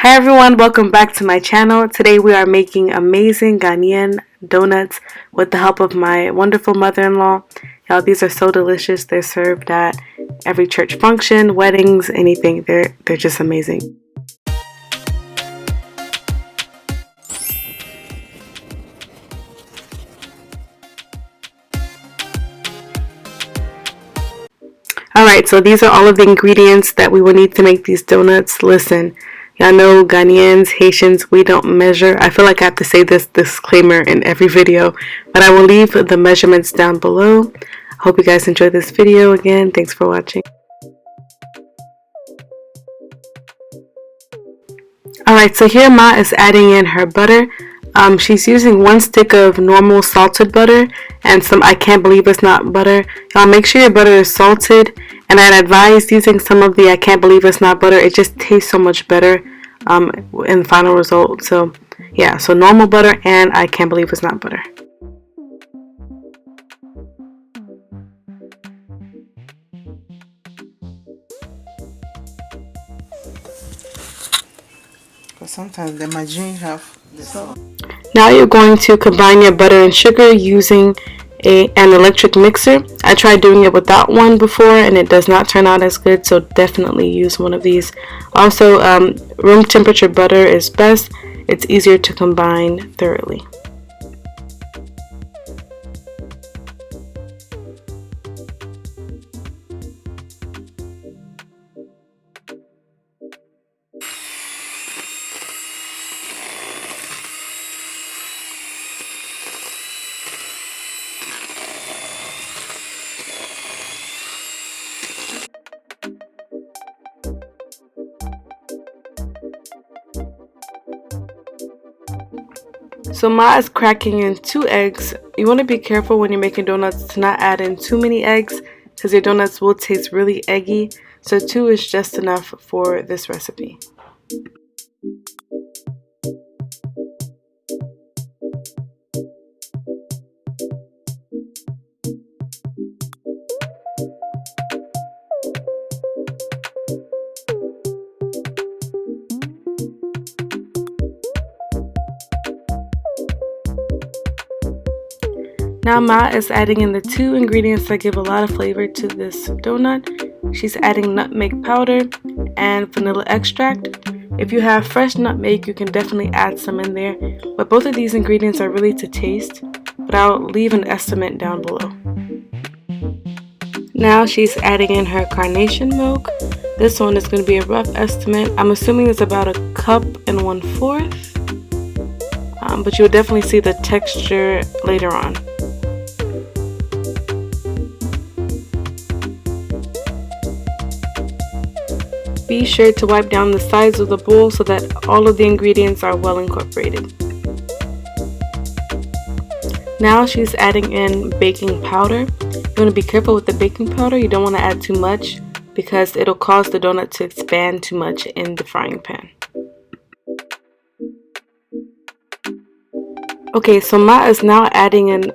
Hi everyone, welcome back to my channel. Today we are making amazing Ghanaian donuts with the help of my wonderful mother-in-law. Y'all, these are so delicious. They're served at every church function, weddings, anything. They're just amazing. Alright, so these are all of the ingredients that we will need to make these donuts. Listen, y'all know Ghanaians, Haitians, we don't measure. I feel like I have to say this disclaimer in every video, but I will leave the measurements down below. Hope you guys enjoyed this video. Again, thanks for watching. Alright, so here Ma is adding in her butter. She's using 1 stick of normal salted butter and some I can't believe it's not butter. Y'all make sure your butter is salted, and I'd advise using some of the I can't believe it's not butter. It just tastes so much better in the final result. So yeah, so normal butter and I can't believe it's not butter. But sometimes the margarine have this. Now you're going to combine your butter and sugar using an electric mixer. I tried doing it without one before and it does not turn out as good, so definitely use one of these. Also, room temperature butter is best. It's easier to combine thoroughly. So Ma is cracking in 2 eggs. You want to be careful when you're making donuts to not add in too many eggs because your donuts will taste really eggy. So 2 is just enough for this recipe. Now Ma is adding in the 2 ingredients that give a lot of flavor to this donut. She's adding nutmeg powder and vanilla extract. If you have fresh nutmeg, you can definitely add some in there, but both of these ingredients are really to taste, but I'll leave an estimate down below. Now she's adding in her carnation milk. This one is going to be a rough estimate. I'm assuming it's about 1 cup and 1/4, but you'll definitely see the texture later on. Be sure to wipe down the sides of the bowl so that all of the ingredients are well incorporated. Now she's adding in baking powder. You want to be careful with the baking powder. You don't want to add too much because it'll cause the donut to expand too much in the frying pan. Okay, so Ma is now adding in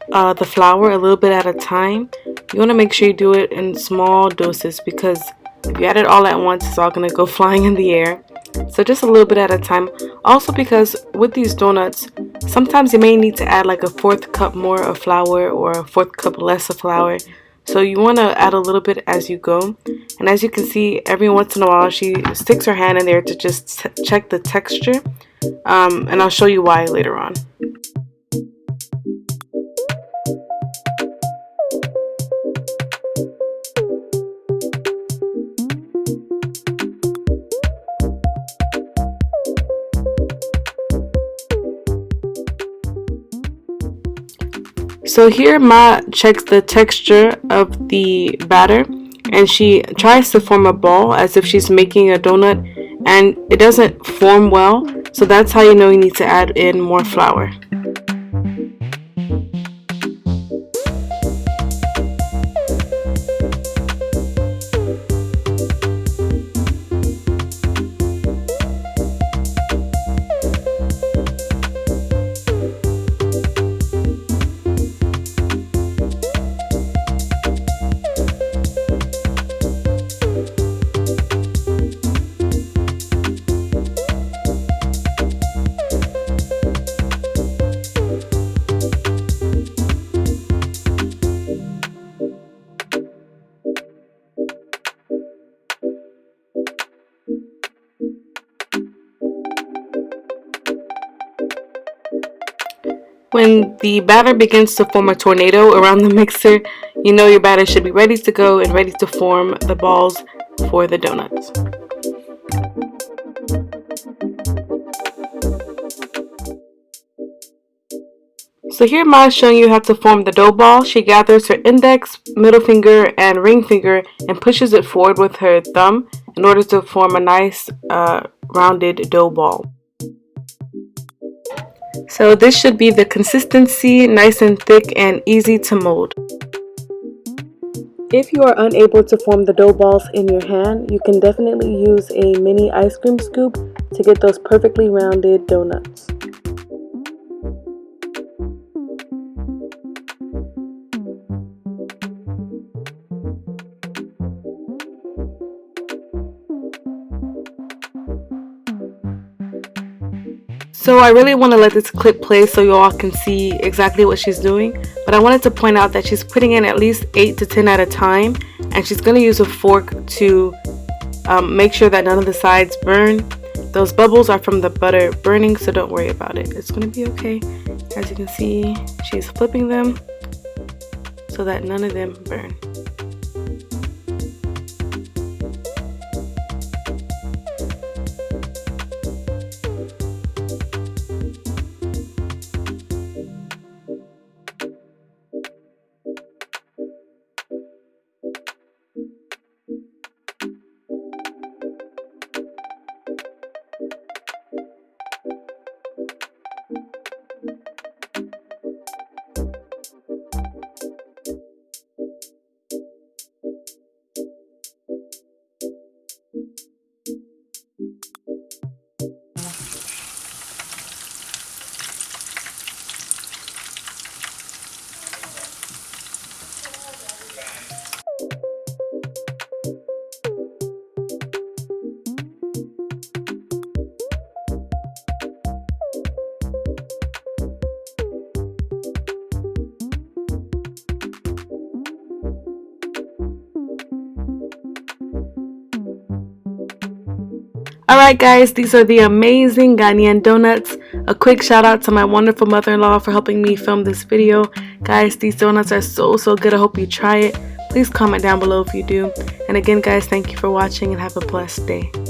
the flour a little bit at a time. You want to make sure you do it in small doses because if you add it all at once, it's all going to go flying in the air. So just a little bit at a time. Also because with these donuts, sometimes you may need to add like a 1/4 cup more of flour or a 1/4 cup less of flour. So you want to add a little bit as you go. And as you can see, every once in a while, she sticks her hand in there to just check the texture. And I'll show you why later on. So here Ma checks the texture of the batter and she tries to form a ball as if she's making a donut, and it doesn't form well, so that's how you know you need to add in more flour. When the batter begins to form a tornado around the mixer, you know your batter should be ready to go and ready to form the balls for the donuts. So here Ma's showing you how to form the dough ball. She gathers her index, middle finger, and ring finger and pushes it forward with her thumb in order to form a nice rounded dough ball. So this should be the consistency, nice and thick and easy to mold. If you are unable to form the dough balls in your hand, you can definitely use a mini ice cream scoop to get those perfectly rounded donuts. So I really want to let this clip play so you all can see exactly what she's doing, but I wanted to point out that she's putting in at least 8 to 10 at a time, and she's going to use a fork to make sure that none of the sides burn. Those bubbles are from the butter burning, so don't worry about it. It's going to be okay. As you can see, she's flipping them so that none of them burn. Alright guys, these are the amazing Ghanaian donuts. A quick shout out to my wonderful mother-in-law for helping me film this video. Guys, these donuts are so good. I hope you try it. Please comment down below if you do. And again guys, thank you for watching and have a blessed day.